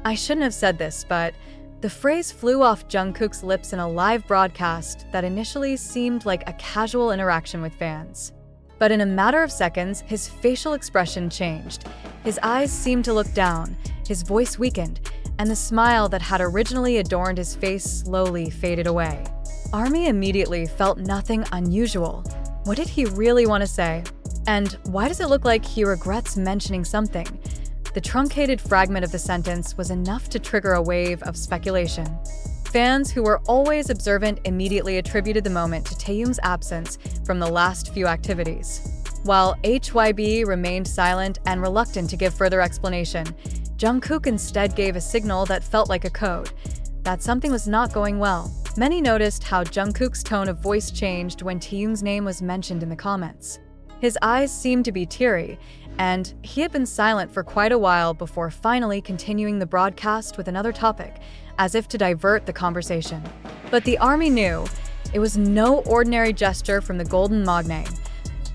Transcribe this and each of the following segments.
I shouldn't have said this, but the phrase flew off Jungkook's lips in a live broadcast that initially seemed like a casual interaction with fans. But in a matter of seconds, his facial expression changed. His eyes seemed to look down, his voice weakened, and the smile that had originally adorned his face slowly faded away. ARMY immediately felt nothing unusual. What did he really want to say? And why does it look like he regrets mentioning something? The truncated fragment of the sentence was enough to trigger a wave of speculation. Fans who were always observant immediately attributed the moment to Taehyung's absence from the last few activities. While HYB remained silent and reluctant to give further explanation, Jungkook instead gave a signal that felt like a code, that something was not going well. Many noticed how Jungkook's tone of voice changed when Taehyung's name was mentioned in the comments. His eyes seemed to be teary, and he had been silent for quite a while before finally continuing the broadcast with another topic, as if to divert the conversation. But the ARMY knew it was no ordinary gesture from the Golden Magne.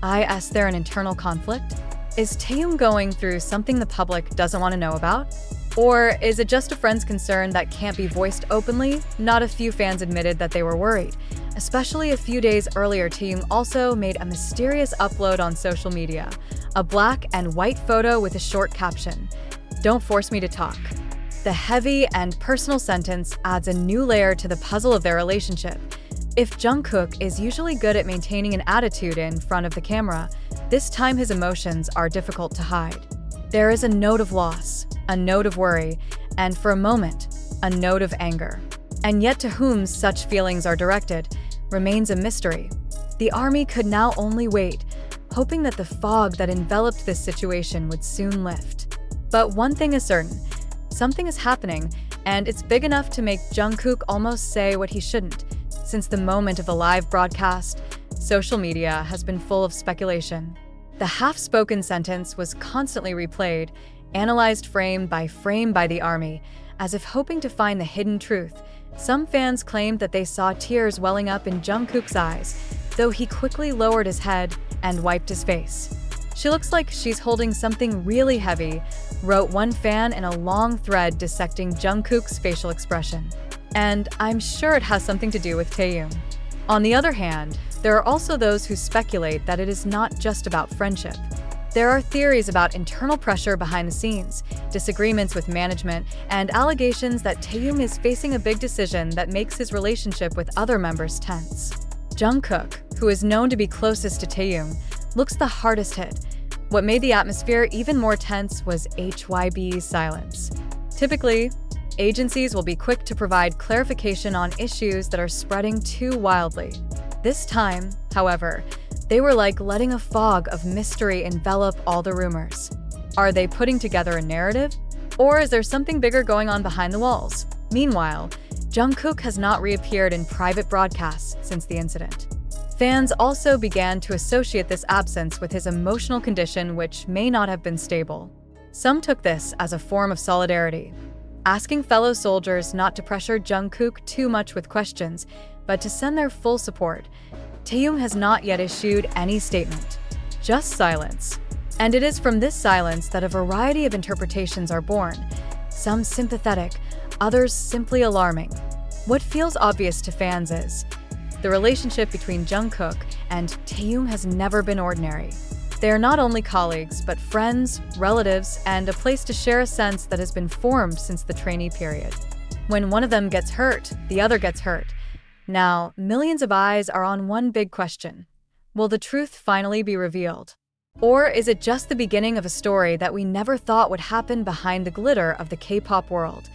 Is there an internal conflict? Is Taehyung going through something the public doesn't want to know about? Or is it just a friend's concern that can't be voiced openly? Not a few fans admitted that they were worried. Especially a few days earlier, Taehyung also made a mysterious upload on social media, a black and white photo with a short caption, "Don't force me to talk." The heavy and personal sentence adds a new layer to the puzzle of their relationship. If Jungkook is usually good at maintaining an attitude in front of the camera, this time his emotions are difficult to hide. There is a note of loss, a note of worry, and for a moment, a note of anger. And yet to whom such feelings are directed remains a mystery. The ARMY could now only wait, hoping that the fog that enveloped this situation would soon lift. But one thing is certain, something is happening, and it's big enough to make Jungkook almost say what he shouldn't. Since the moment of the live broadcast, social media has been full of speculation. The half-spoken sentence was constantly replayed, analyzed frame by the ARMY, as if hoping to find the hidden truth. Some fans claimed that they saw tears welling up in Jungkook's eyes, though he quickly lowered his head and wiped his face. "She looks like she's holding something really heavy," wrote one fan in a long thread dissecting Jungkook's facial expression. And I'm sure it has something to do with Taehyung. On the other hand, there are also those who speculate that it is not just about friendship. There are theories about internal pressure behind the scenes, disagreements with management, and allegations that Taehyung is facing a big decision that makes his relationship with other members tense. Jungkook, who is known to be closest to Taehyung, looks the hardest hit. What made the atmosphere even more tense was HYB's silence. Typically, agencies will be quick to provide clarification on issues that are spreading too wildly. This time, however, they were like letting a fog of mystery envelop all the rumors. Are they putting together a narrative? Or is there something bigger going on behind the walls? Meanwhile, Jungkook has not reappeared in private broadcasts since the incident. Fans also began to associate this absence with his emotional condition, which may not have been stable. Some took this as a form of solidarity, asking fellow soldiers not to pressure Jungkook too much with questions, but to send their full support. Taehyung has not yet issued any statement, just silence. And it is from this silence that a variety of interpretations are born, some sympathetic, others simply alarming. What feels obvious to fans is, the relationship between Jungkook and Taehyung has never been ordinary. They are not only colleagues, but friends, relatives, and a place to share a sense that has been formed since the trainee period. When one of them gets hurt, the other gets hurt. Now, millions of eyes are on one big question. Will the truth finally be revealed? Or is it just the beginning of a story that we never thought would happen behind the glitter of the K-pop world?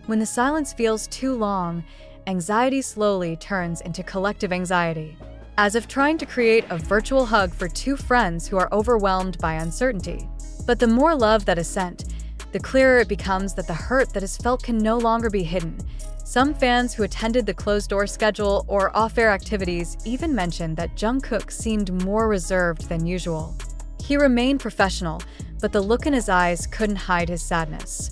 When the silence feels too long, anxiety slowly turns into collective anxiety, as if trying to create a virtual hug for two friends who are overwhelmed by uncertainty. But the more love that is sent, the clearer it becomes that the hurt that is felt can no longer be hidden. Some fans who attended the closed-door schedule or off-air activities even mentioned that Jungkook seemed more reserved than usual. He remained professional, but the look in his eyes couldn't hide his sadness.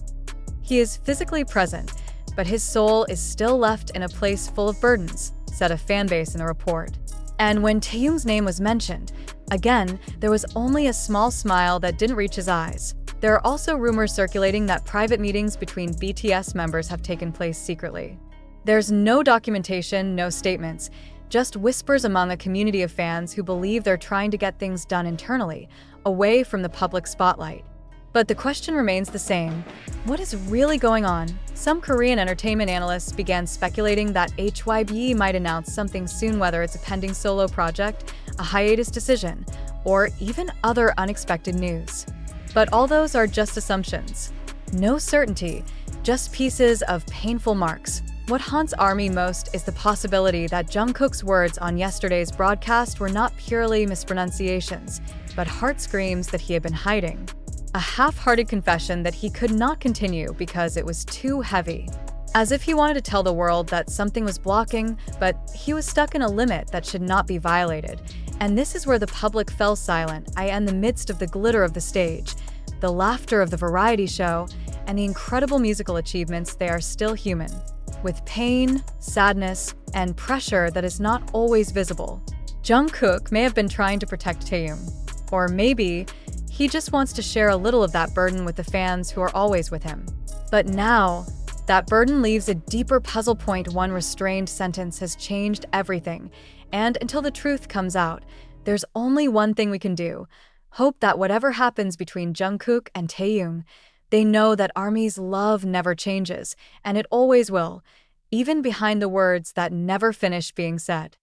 He is physically present, but his soul is still left in a place full of burdens, said a fanbase in the report. And when Taehyung's name was mentioned, again, there was only a small smile that didn't reach his eyes. There are also rumors circulating that private meetings between BTS members have taken place secretly. There's no documentation, no statements, just whispers among a community of fans who believe they're trying to get things done internally, away from the public spotlight. But the question remains the same. What is really going on? Some Korean entertainment analysts began speculating that HYBE might announce something soon, whether it's a pending solo project, a hiatus decision, or even other unexpected news. But all those are just assumptions. No certainty, just pieces of painful marks. What haunts ARMY most is the possibility that Jungkook's words on yesterday's broadcast were not purely mispronunciations, but heart screams that he had been hiding. A half-hearted confession that he could not continue because it was too heavy. As if he wanted to tell the world that something was blocking, but he was stuck in a limit that should not be violated. And this is where the public fell silent, in the midst of the glitter of the stage, the laughter of the variety show, and the incredible musical achievements. They are still human, with pain, sadness, and pressure that is not always visible. Jungkook may have been trying to protect Taehyung, or maybe he just wants to share a little of that burden with the fans who are always with him. But now, that burden leaves a deeper puzzle point. One restrained sentence has changed everything, and until the truth comes out, there's only one thing we can do: hope that whatever happens between Jungkook and Taehyung, they know that ARMY's love never changes, and it always will, even behind the words that never finish being said.